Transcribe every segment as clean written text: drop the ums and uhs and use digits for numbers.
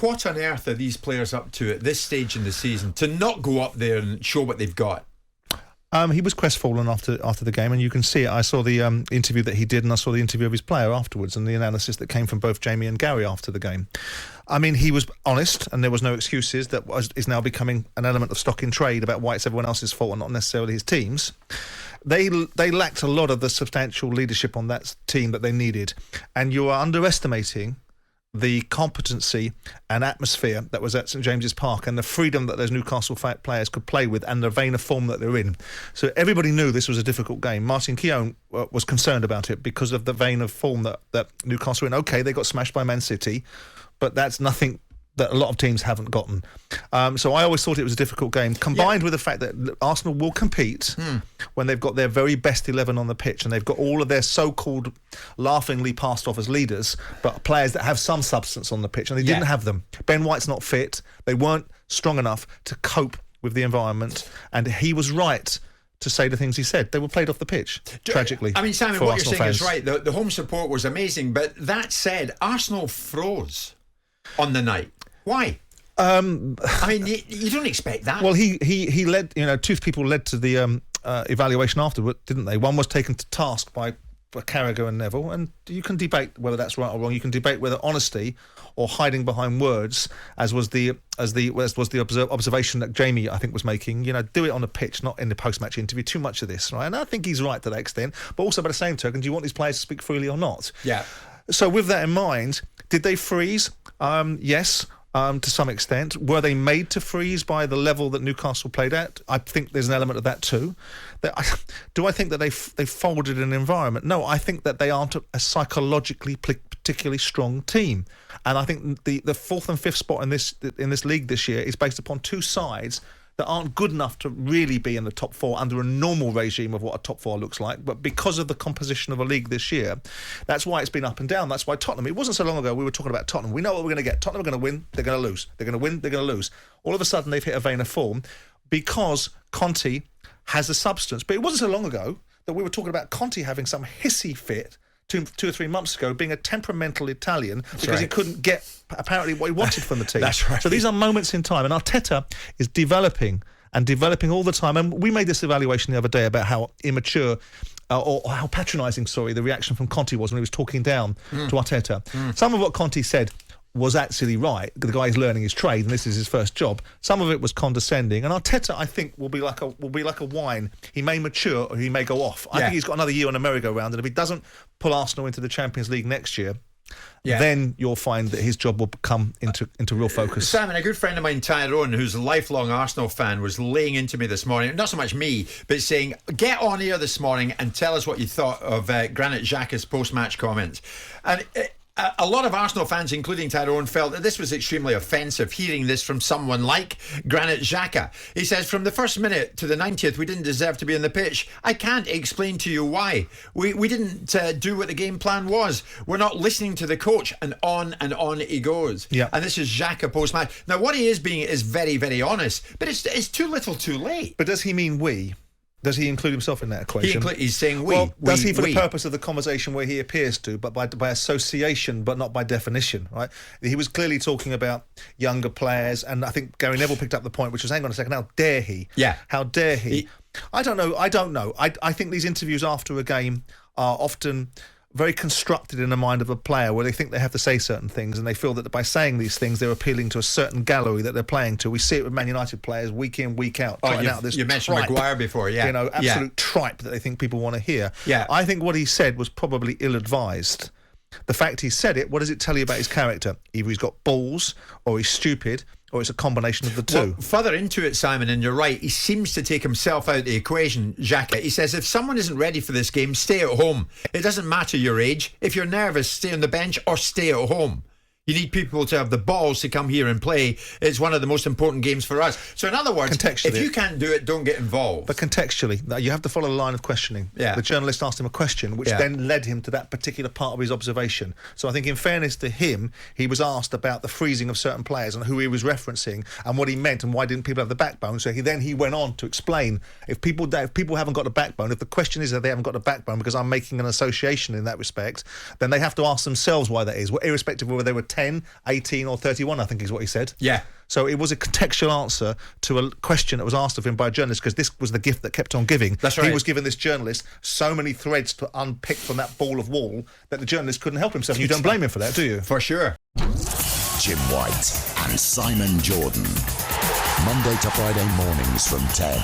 what on earth are these players up to at this stage in the season to not go up there and show what they've got? He was crestfallen after the game, and you can see it. I saw the interview that he did, and I saw the interview of his player afterwards, and the analysis that came from both Jamie and Gary after the game. I mean, he was honest, and there was no excuses. That is now becoming an element of stock in trade about why it's everyone else's fault and not necessarily his team's. They lacked a lot of the substantial leadership on that team that they needed, and you are underestimating the competency and atmosphere that was at St James's Park and the freedom that those Newcastle players could play with and the vein of form that they're in. So everybody knew this was a difficult game. Martin Keown was concerned about it because of the vein of form that Newcastle were in. OK, they got smashed by Man City, but that's nothing that a lot of teams haven't gotten. So I always thought it was a difficult game, combined with the fact that Arsenal will compete when they've got their very best 11 on the pitch and they've got all of their so-called laughingly passed off as leaders, but players that have some substance on the pitch, and they didn't have them. Ben White's not fit. They weren't strong enough to cope with the environment, and he was right to say the things he said. They were played off the pitch, tragically. I mean, Simon, what you're saying fans is right. The home support was amazing, but that said, Arsenal froze on the night. Why? I mean, you don't expect that. Well, he led. Two people led to the evaluation afterward, didn't they? One was taken to task by Carragher and Neville, and you can debate whether that's right or wrong. You can debate whether honesty or hiding behind words, as was the observation that Jamie, I think, was making. Do it on the pitch, not in the post-match interview. Too much of this, right? And I think he's right to that extent. But also, by the same token, do you want these players to speak freely or not? Yeah. So with that in mind, did they freeze? Yes. To some extent. Were they made to freeze by the level that Newcastle played at? I think there's an element of that too. Do I think that they folded an environment? No, I think that they aren't a psychologically particularly strong team. And I think the fourth and fifth spot in this league this year is based upon two sides that aren't good enough to really be in the top four under a normal regime of what a top four looks like. But because of the composition of a league this year, that's why it's been up and down. That's why Tottenham, it wasn't so long ago we were talking about Tottenham. We know what we're going to get. Tottenham are going to win, they're going to lose. They're going to win, they're going to lose. All of a sudden they've hit a vein of form because Conte has a substance. But it wasn't so long ago that we were talking about Conte having some hissy fit two or 3 months ago, being a temperamental Italian because he couldn't get apparently what he wanted from the team. That's right. So these are moments in time, and Arteta is developing all the time. And we made this evaluation the other day about how immature or how patronising, the reaction from Conte was when he was talking down to Arteta. Some of what Conte said was actually right. The guy is learning his trade, and this is his first job. Some of it was condescending, and Arteta, I think, will be like a wine. He may mature or he may go off. I think he's got another year on a merry-go-round, and if he doesn't pull Arsenal into the Champions League next year, then you'll find that his job will come into real focus. Simon, a good friend of mine, Tyrone, who's a lifelong Arsenal fan, was laying into me this morning, not so much me, but saying, get on here this morning and tell us what you thought of Granit Xhaka's post-match comments. And a lot of Arsenal fans, including Tyrone, felt that this was extremely offensive, hearing this from someone like Granit Xhaka. He says, from the first minute to the 90th, we didn't deserve to be on the pitch. I can't explain to you why. We didn't do what the game plan was. We're not listening to the coach, and on he goes. Yeah. And this is Xhaka post-match. Now, what he is being is very, very honest, but it's too little too late. But does he mean we? Does he include himself in that equation? He's saying we. Well, does he for the purpose of the conversation where he appears to, but by association, but not by definition, right? He was clearly talking about younger players, and I think Gary Neville picked up the point, which was, hang on a second, how dare he? Yeah. How dare he? I don't know. I think these interviews after a game are often very constructed in the mind of a player, where they think they have to say certain things, and they feel that by saying these things they're appealing to a certain gallery that they're playing to. We see it with Man United players week in, week out. You mentioned Maguire before, absolute tripe that they think people want to hear. Yeah. I think what he said was probably ill-advised. The fact he said it, what does it tell you about his character? Either he's got balls, or he's stupid, or it's a combination of the two. Well, further into it, Simon, and you're right, he seems to take himself out of the equation, Xhaka. He says, if someone isn't ready for this game, stay at home. It doesn't matter your age. If you're nervous, stay on the bench or stay at home. You need people to have the balls to come here and play. It's one of the most important games for us. So in other words, if you can't do it, don't get involved. But contextually, you have to follow the line of questioning. Yeah. The journalist asked him a question, which then led him to that particular part of his observation. So I think in fairness to him, he was asked about the freezing of certain players and who he was referencing and what he meant and why didn't people have the backbone. So he went on to explain, if people haven't got the backbone, if the question is that they haven't got the backbone because I'm making an association in that respect, then they have to ask themselves why that is, irrespective of whether they were 10 10, 18 or 31, I think is what he said. Yeah. So it was a contextual answer to a question that was asked of him by a journalist, because this was the gift that kept on giving. That's right. He was giving this journalist so many threads to unpick from that ball of wool that the journalist couldn't help himself. And you don't blame him for that, do you? For sure. Jim White and Simon Jordan. Monday to Friday mornings from 10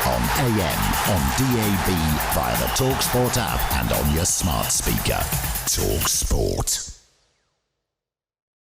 on AM, on DAB, via the talkSPORT app and on your smart speaker. talkSPORT.